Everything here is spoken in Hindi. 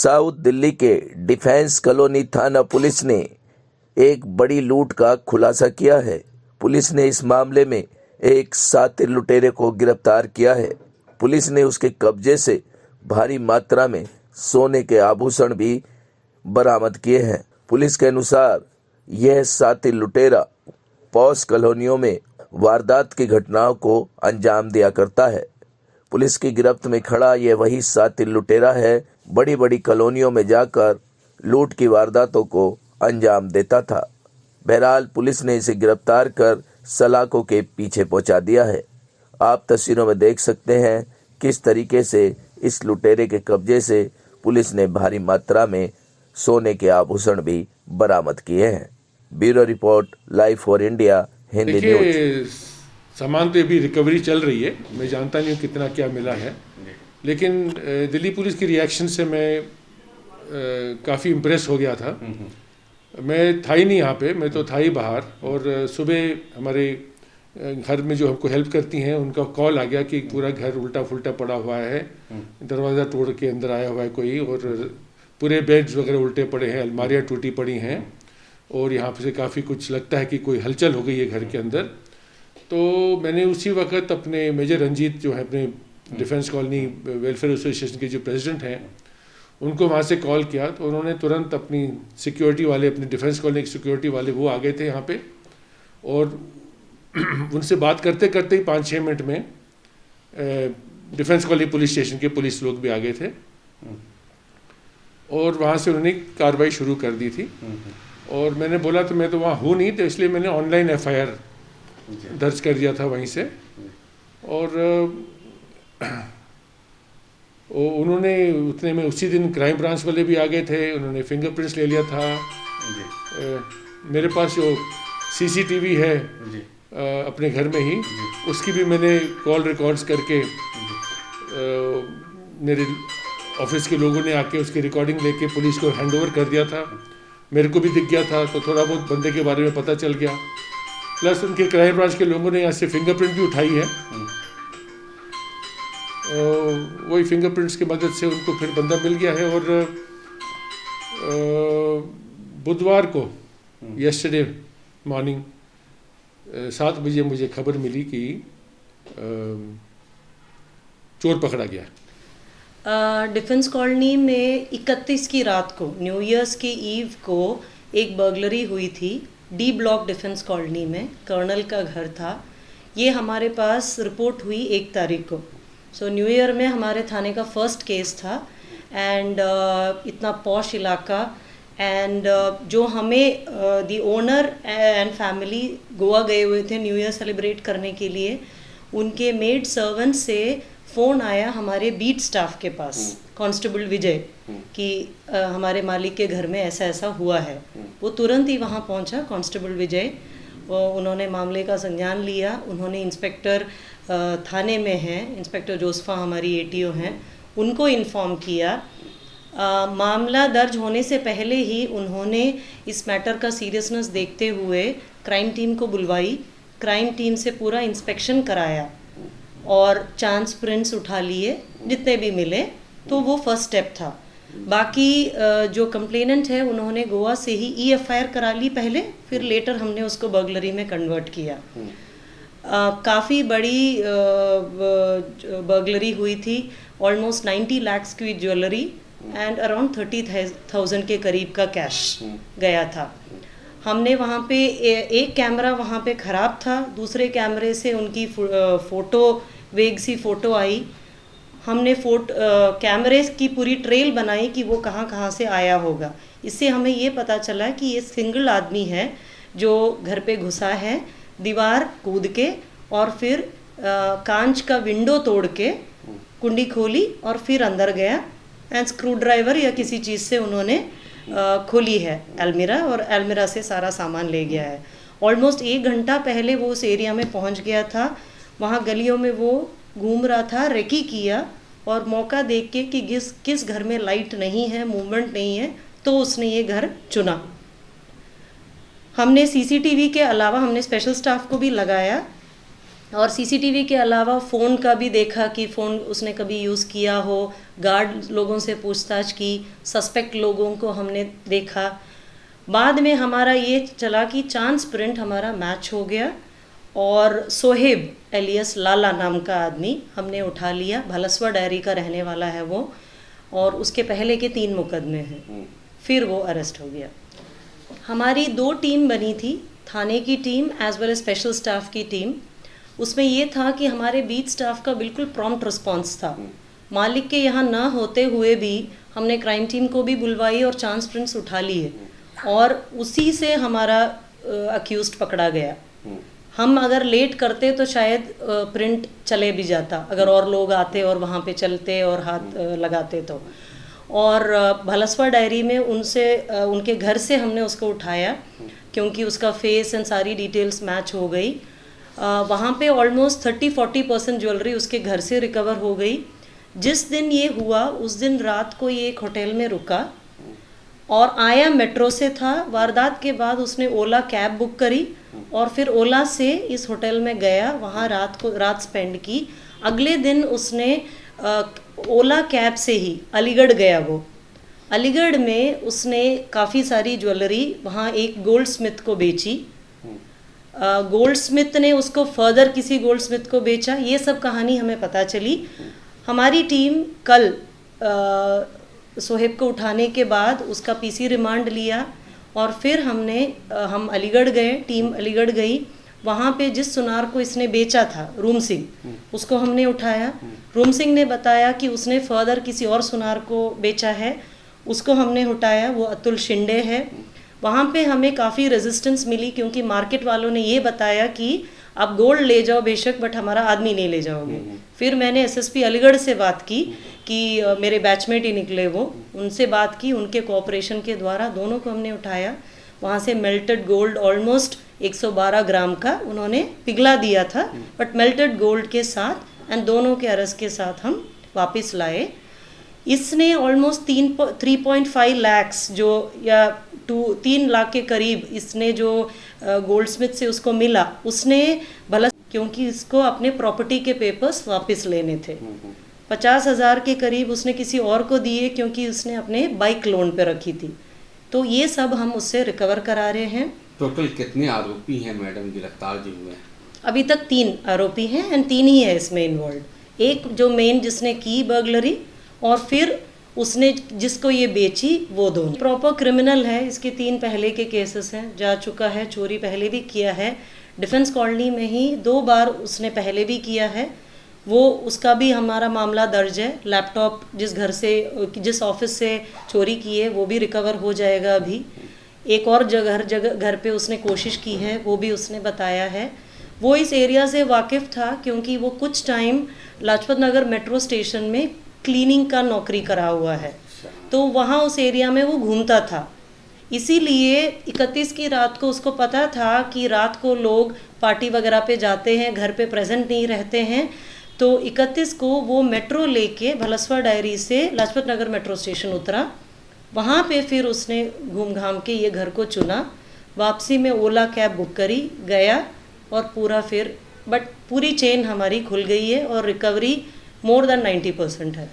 साउथ दिल्ली के डिफेंस कॉलोनी थाना पुलिस ने एक बड़ी लूट का खुलासा किया है। पुलिस ने इस मामले में एक शातिर लुटेरे को गिरफ्तार किया है। पुलिस ने उसके कब्जे से भारी मात्रा में सोने के आभूषण भी बरामद किए हैं। पुलिस के अनुसार यह शातिर लुटेरा पॉश कॉलोनियों में वारदात की घटनाओं को अंजाम दिया करता है। पुलिस की गिरफ्त में खड़ा यह वही शातिर लुटेरा है, बड़ी बड़ी कॉलोनियों में जाकर लूट की वारदातों को अंजाम देता था। बहरहाल पुलिस ने इसे गिरफ्तार कर सलाखों के पीछे पहुंचा दिया है। आप तस्वीरों में देख सकते हैं किस तरीके से इस लुटेरे के कब्जे से पुलिस ने भारी मात्रा में सोने के आभूषण भी बरामद किए हैं। Bureau report, live for India Hindi news. सामान तो अभी रिकवरी चल रही है, मैं जानता नहीं हूँ कितना क्या मिला है, लेकिन दिल्ली पुलिस की रिएक्शन से मैं काफ़ी इम्प्रेस हो गया था। मैं था ही नहीं यहाँ पे, मैं तो था ही बाहर। और सुबह हमारे घर में जो हमको हेल्प करती हैं उनका कॉल आ गया कि पूरा घर उल्टा फुल्टा पड़ा हुआ है, दरवाज़ा तोड़ के अंदर आया हुआ है कोई, और पूरे बेड्स वगैरह उल्टे पड़े हैं, अलमारियाँ टूटी पड़ी हैं, और यहाँ से काफ़ी कुछ लगता है कि कोई हलचल हो गई है घर के अंदर। तो मैंने उसी वक्त अपने मेजर रंजीत जो है अपने डिफेंस कॉलोनी वेलफेयर एसोसिएशन के जो प्रेसिडेंट हैं उनको वहाँ से कॉल किया। तो उन्होंने तुरंत अपनी सिक्योरिटी वाले, अपने डिफेंस कॉलोनी के सिक्योरिटी वाले वो आ गए थे यहाँ पे, और उनसे बात करते करते ही 5-6 मिनट में डिफेंस कॉलोनी पुलिस स्टेशन के पुलिस लोग भी आ गए थे, और वहाँ से उन्होंने कार्रवाई शुरू कर दी थी। और मैंने बोला तो मैं तो वहाँ हूँ नहीं, तो इसलिए मैंने ऑनलाइन FIR दर्ज कर दिया था वहीं से। और उन्होंने उतने में उसी दिन क्राइम ब्रांच वाले भी आ गए थे, उन्होंने फिंगरप्रिंट्स ले लिया था। मेरे पास जो CCTV है अपने घर में ही, उसकी भी मैंने कॉल रिकॉर्ड्स करके मेरे ऑफिस के लोगों ने आके उसकी रिकॉर्डिंग लेके पुलिस को हैंडओवर कर दिया था। मेरे को भी दिख गया था, तो थोड़ा बहुत बंदे के बारे में पता चल गया। प्लस उनके क्राइम ब्रांच के लोगों ने यहाँ से फिंगरप्रिंट भी उठाई है, वही फिंगरप्रिंट्स की मदद से उनको फिर बंदा मिल गया है। और बुधवार को यस्टरडे मॉर्निंग 7 बजे मुझे खबर मिली कि चोर पकड़ा गया। डिफेंस कॉलोनी में 31 की रात को, न्यू ईयर्स की ईव को एक बर्गलरी हुई थी D ब्लॉक डिफेंस कॉलोनी में। कर्नल का घर था। ये हमारे पास रिपोर्ट हुई 1 तारीख को। सो न्यू ईयर में हमारे थाने का फर्स्ट केस था। एंड इतना पॉश इलाका, एंड जो हमें the owner and family Goa गए हुए थे न्यू ईयर सेलिब्रेट करने के लिए, उनके मेड सर्वेंट से फ़ोन आया हमारे बीट स्टाफ के पास, कांस्टेबल विजय, कि हमारे मालिक के घर में ऐसा ऐसा हुआ है। वो तुरंत ही वहाँ पहुँचा, कांस्टेबल विजय, उन्होंने मामले का संज्ञान लिया। उन्होंने इंस्पेक्टर थाने में हैं, इंस्पेक्टर जोसफा हमारी ATO हैं, उनको इन्फॉर्म किया। मामला दर्ज होने से पहले ही उन्होंने इस मैटर का सीरियसनेस देखते हुए क्राइम टीम को बुलवाई। क्राइम टीम से पूरा इंस्पेक्शन कराया और चांस प्रिंट्स उठा लिए जितने भी मिले, तो वो फर्स्ट स्टेप था। बाकी जो कंप्लेनेंट है उन्होंने गोवा से ही EFIR करा ली पहले, फिर लेटर हमने उसको बर्गलरी में कन्वर्ट किया। काफ़ी बड़ी बर्गलरी हुई थी, ऑलमोस्ट 90 lakhs की ज्वेलरी एंड अराउंड 30,000 के करीब का कैश गया था। हमने वहाँ पे एक कैमरा वहाँ पे ख़राब था, दूसरे कैमरे से उनकी फ़ोटो, वेग सी फ़ोटो आई। हमने कैमरे की पूरी ट्रेल बनाई कि वो कहाँ कहाँ से आया होगा। इससे हमें ये पता चला कि ये सिंगल आदमी है जो घर पे घुसा है, दीवार कूद के, और फिर कांच का विंडो तोड़ के कुंडी खोली और फिर अंदर गया, एंड स्क्रू ड्राइवर या किसी चीज़ से उन्होंने खोली है अलमीरा, और अलमीरा से सारा सामान ले गया है। ऑलमोस्ट 1 घंटा पहले वो उस एरिया में पहुंच गया था। वहाँ गलियों में वो घूम रहा था, रेकी किया, और मौका देख के कि किस घर में लाइट नहीं है, मूवमेंट नहीं है, तो उसने ये घर चुना। हमने CCTV के अलावा हमने स्पेशल स्टाफ को भी लगाया और सीसीटीवी के अलावा फ़ोन का भी देखा कि फ़ोन उसने कभी यूज़ किया हो, गार्ड लोगों से पूछताछ की, सस्पेक्ट लोगों को हमने देखा। बाद में हमारा ये चला कि चांस प्रिंट हमारा मैच हो गया और सोहेब एलियस लाला नाम का आदमी हमने उठा लिया। भलसवा डायरी का रहने वाला है वो, और उसके पहले के 3 मुकदमे हैं। फिर वो अरेस्ट हो गया। हमारी 2 टीम बनी थी, थाने की team as well as special staff की टीम। उसमें ये था कि हमारे बीट स्टाफ का बिल्कुल प्रॉम्प्ट रिस्पांस था। मालिक के यहाँ ना होते हुए भी हमने क्राइम टीम को भी बुलवाई और चांस प्रिंट्स उठा लिए, और उसी से हमारा अक्यूज्ड पकड़ा गया। हम अगर लेट करते तो शायद प्रिंट चले भी जाता, अगर और लोग आते और वहाँ पे चलते और हाथ लगाते तो। और भलसवा डायरी में उनके घर से हमने उसको उठाया, क्योंकि उसका फेस एंड सारी डिटेल्स मैच हो गई। वहाँ पे ऑलमोस्ट 30-40% ज्वेलरी उसके घर से रिकवर हो गई। जिस दिन ये हुआ उस दिन रात को ये एक होटल में रुका और आया मेट्रो से था। वारदात के बाद उसने ओला कैब बुक करी और फिर ओला से इस होटल में गया, वहाँ रात स्पेंड की। अगले दिन उसने ओला कैब से ही अलीगढ़ गया। वो अलीगढ़ में उसने काफ़ी सारी ज्वेलरी वहाँ एक गोल्ड स्मिथ को बेची। गोल्ड स्मिथ ने उसको फर्दर किसी गोल्ड स्मिथ को बेचा। ये सब कहानी हमें पता चली। हमारी टीम कल सोहेब को उठाने के बाद उसका पीसी रिमांड लिया और फिर हम अलीगढ़ गए, टीम अलीगढ़ गई। वहाँ पे जिस सुनार को इसने बेचा था, रूम सिंह, उसको हमने उठाया। रूम सिंह ने बताया कि उसने फर्दर किसी और सुनार को बेचा है, उसको हमने उठाया। वो अतुल शिंदे है। वहाँ पे हमें काफ़ी रेजिस्टेंस मिली, क्योंकि मार्केट वालों ने ये बताया कि आप गोल्ड ले जाओ बेशक, बट हमारा आदमी नहीं ले जाओगे। फिर मैंने एसएसपी अलीगढ़ से बात की कि मेरे बैचमेट ही निकले वो, उनसे बात की। उनके कोऑपरेशन के द्वारा दोनों को हमने उठाया। वहाँ से मेल्टेड गोल्ड ऑलमोस्ट 112 ग्राम का उन्होंने पिघला दिया था, बट मेल्टेड गोल्ड के साथ एंड दोनों के अरेस्ट के साथ हम वापस लाए। इसने ऑलमोस्ट 3.5 लाख जो या 3 लाख के करीब इसने जो गोल्ड स्मिथ से उसको मिला, उसने भला, क्योंकि इसको अपने प्रॉपर्टी के पेपर्स वापस लेने थे। 50,000 के करीब उसने किसी और को दिए, क्योंकि उसने अपने बाइक लोन पे रखी थी। तो ये सब हम उससे रिकवर करा रहे हैं। टोटल कितने आरोपी हैं मैडम गिरफ्तार जो हुए? अभी तक 3 आरोपी हैं एंड 3 ही है इसमें इन्वॉल्व। एक जो मेन जिसने की बर्गलरी, और फिर उसने जिसको ये बेची, वो दोनों प्रॉपर क्रिमिनल है। इसके 3 पहले के केसेस हैं, जा चुका है, चोरी पहले भी किया है। डिफेंस कॉलोनी में ही 2 बार उसने पहले भी किया है। वो उसका भी हमारा मामला दर्ज है। लैपटॉप जिस ऑफिस से चोरी की है वो भी रिकवर हो जाएगा। अभी एक और घर पे उसने कोशिश की है, वो भी उसने बताया है। वो इस एरिया से वाकिफ़ था, क्योंकि वो कुछ time Lajpat Nagar metro station में क्लीनिंग का नौकरी करा हुआ है, तो वहाँ उस एरिया में वो घूमता था। इसीलिए 31 की रात को उसको पता था कि रात को लोग पार्टी वगैरह पे जाते हैं, घर पे प्रेजेंट नहीं रहते हैं। तो 31 को वो मेट्रो लेके भलसवा डायरी से लाजपत नगर मेट्रो स्टेशन उतरा। वहाँ पे फिर उसने घूम घाम के ये घर को चुना। वापसी में ओला कैब बुक करी, गया, और पूरी चेन हमारी खुल गई है और रिकवरी मोर देन 90% है।